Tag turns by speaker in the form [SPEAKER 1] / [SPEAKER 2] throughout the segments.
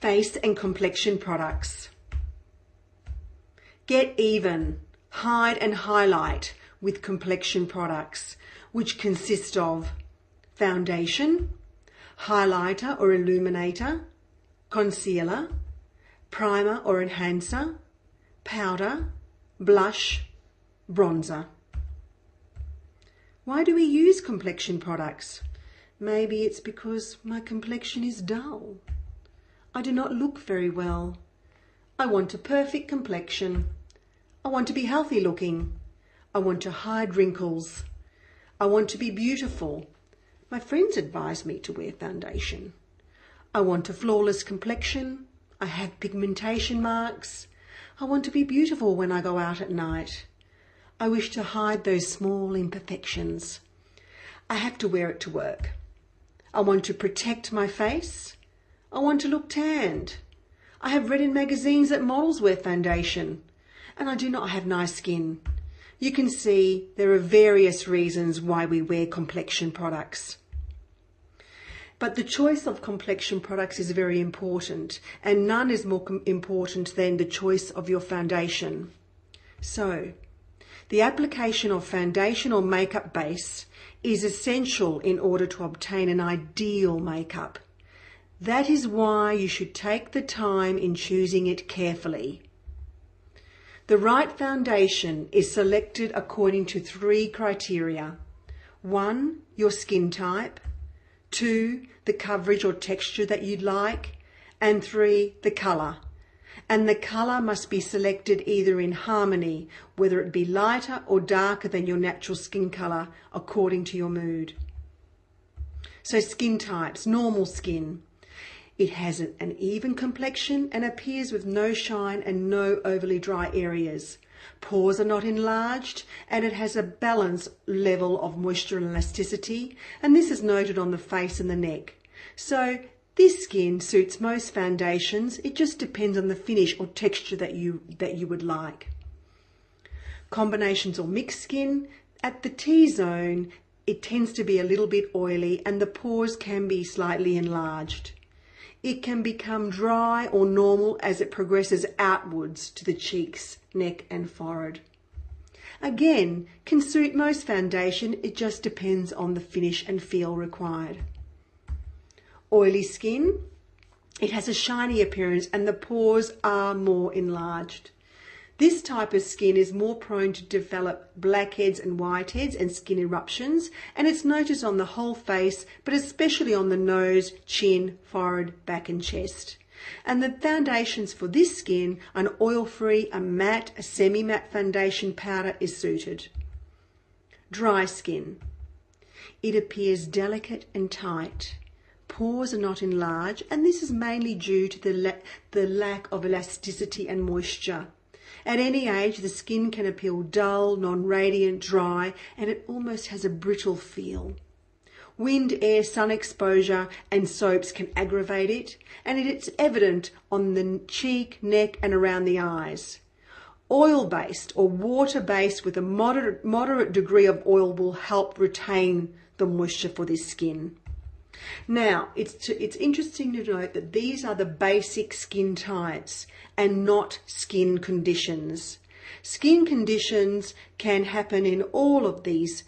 [SPEAKER 1] Face and complexion products. Get even, hide and highlight with complexion products, which consist of foundation, highlighter or illuminator, concealer, primer or enhancer, powder, blush, bronzer. Why do we use complexion products? Maybe it's because my complexion is dull. I do not look very well. I want a perfect complexion. I want to be healthy looking. I want to hide wrinkles. I want to be beautiful. My friends advise me to wear foundation. I want a flawless complexion. I have pigmentation marks. I want to be beautiful when I go out at night. I wish to hide those small imperfections. I have to wear it to work. I want to protect my face. I want to look tanned. I have read in magazines that models wear foundation, and I do not have nice skin. You can see there are various reasons why we wear complexion products. But the choice of complexion products is very important, and none is more important than the choice of your foundation. So, the application of foundation or makeup base is essential in order to obtain an ideal makeup. That is why you should take the time in choosing it carefully. The right foundation is selected according to 3 criteria. 1, your skin type. 2, the coverage or texture that you'd like. And 3, the colour. And the colour must be selected either in harmony, whether it be lighter or darker than your natural skin colour, according to your mood. So skin types, normal skin. It has an even complexion and appears with no shine and no overly dry areas. Pores are not enlarged, and it has a balanced level of moisture and elasticity, and this is noted on the face and the neck. So this skin suits most foundations. It just depends on the finish or texture that you would like. Combinations or mixed skin. At the T-zone, it tends to be a little bit oily and the pores can be slightly enlarged. It can become dry or normal as it progresses outwards to the cheeks, neck and forehead. Again, can suit most foundation. It just depends on the finish and feel required. Oily skin. It has a shiny appearance and the pores are more enlarged. This type of skin is more prone to develop blackheads and whiteheads and skin eruptions, and it's noticed on the whole face, but especially on the nose, chin, forehead, back and chest. And the foundations for this skin, an oil-free, a matte, a semi-matte foundation powder is suited. Dry skin. It appears delicate and tight. Pores are not enlarged, and this is mainly due to the lack of elasticity and moisture. At any age, the skin can appear dull, non-radiant, dry, and it almost has a brittle feel. Wind, air, sun exposure and soaps can aggravate it, and it's evident on the cheek, neck and around the eyes. Oil-based or water-based with a moderate degree of oil will help retain the moisture for this skin. Now, it's interesting to note that these are the basic skin types and not skin conditions. Skin conditions can happen in all of these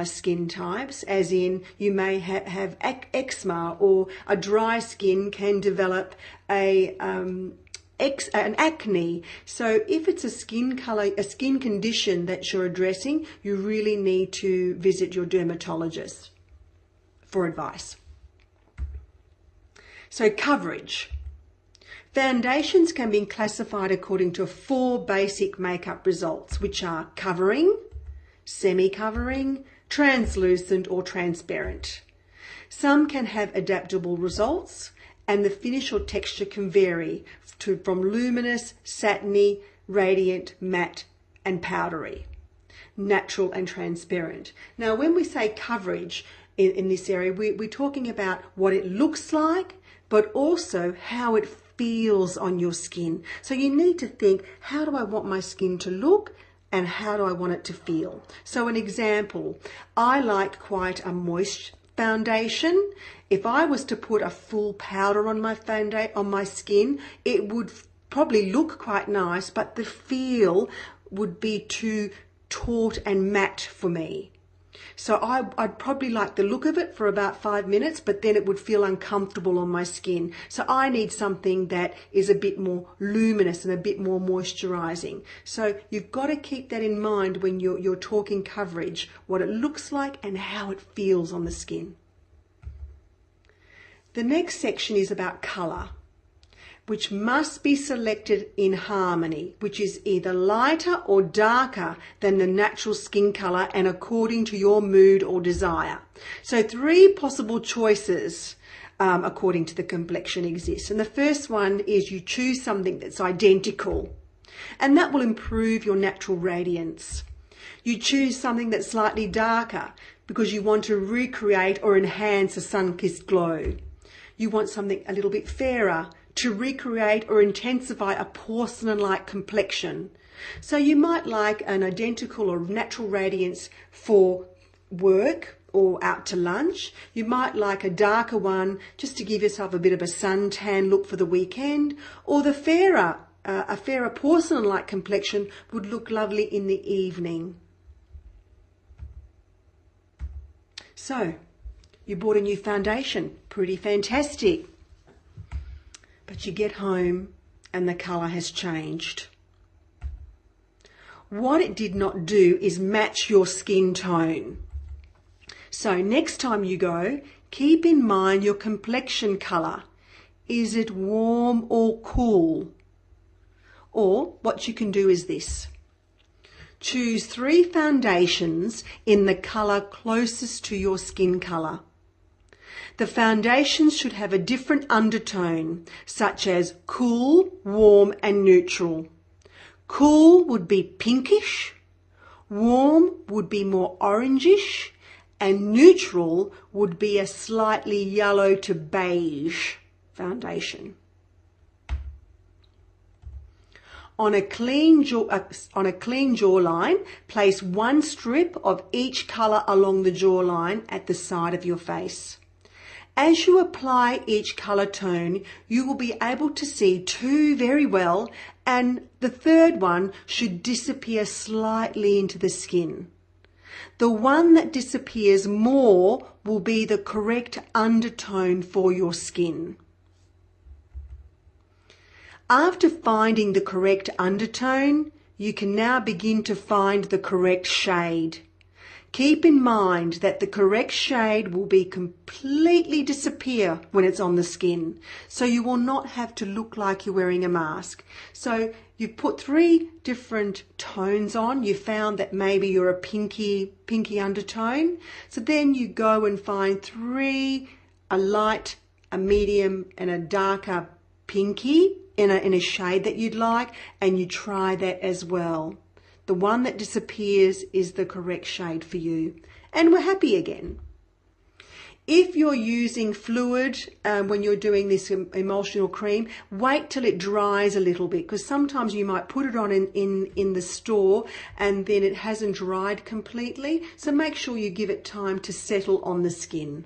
[SPEAKER 1] skin types, as in you may have eczema, or a dry skin can develop an acne. So if it's a skin condition that you're addressing, you really need to visit your dermatologist for advice. So coverage. Foundations can be classified according to 4 basic makeup results, which are covering, semi-covering, translucent or transparent. Some can have adaptable results, and the finish or texture can vary from luminous, satiny, radiant, matte and powdery, natural and transparent. Now when we say coverage in this area, we're talking about what it looks like, but also how it feels on your skin. So you need to think, how do I want my skin to look and how do I want it to feel? So an example, I like quite a moist foundation, if I was to put a full powder on my skin, it would probably look quite nice, but the feel would be too taut and matte for me. So I'd probably like the look of it for about 5 minutes, but then it would feel uncomfortable on my skin. So I need something that is a bit more luminous and a bit more moisturizing. So you've got to keep that in mind when you're talking coverage, what it looks like and how it feels on the skin. The next section is about color, which must be selected in harmony, which is either lighter or darker than the natural skin color and according to your mood or desire. So 3 possible choices according to the complexion exist. And the first one is you choose something that's identical, and that will improve your natural radiance. You choose something that's slightly darker because you want to recreate or enhance a sun-kissed glow. You want something a little bit fairer to recreate or intensify a porcelain-like complexion. So you might like an identical or natural radiance for work or out to lunch. You might like a darker one just to give yourself a bit of a suntan look for the weekend, or the a fairer porcelain-like complexion would look lovely in the evening. So, you bought a new foundation, pretty fantastic. But you get home and the colour has changed. What it did not do is match your skin tone. So next time you go, keep in mind your complexion colour. Is it warm or cool? Or what you can do is this. Choose 3 foundations in the colour closest to your skin colour. The foundations should have a different undertone, such as cool, warm and neutral. Cool would be pinkish, warm would be more orangish, and neutral would be a slightly yellow to beige foundation. On a clean jawline, place 1 strip of each colour along the jawline at the side of your face. As you apply each colour tone, you will be able to see 2 very well, and the 3rd one should disappear slightly into the skin. The one that disappears more will be the correct undertone for your skin. After finding the correct undertone, you can now begin to find the correct shade. Keep in mind that the correct shade will be completely disappear when it's on the skin, so you will not have to look like you're wearing a mask. So you've put 3 different tones on. You found that maybe you're a pinky undertone. So then you go and find 3, a light, a medium and a darker pinky in a shade that you'd like, and you try that as well. The one that disappears is the correct shade for you. And we're happy again. If you're using fluid when you're doing this emulsional cream, wait till it dries a little bit, because sometimes you might put it on in the store and then it hasn't dried completely. So make sure you give it time to settle on the skin.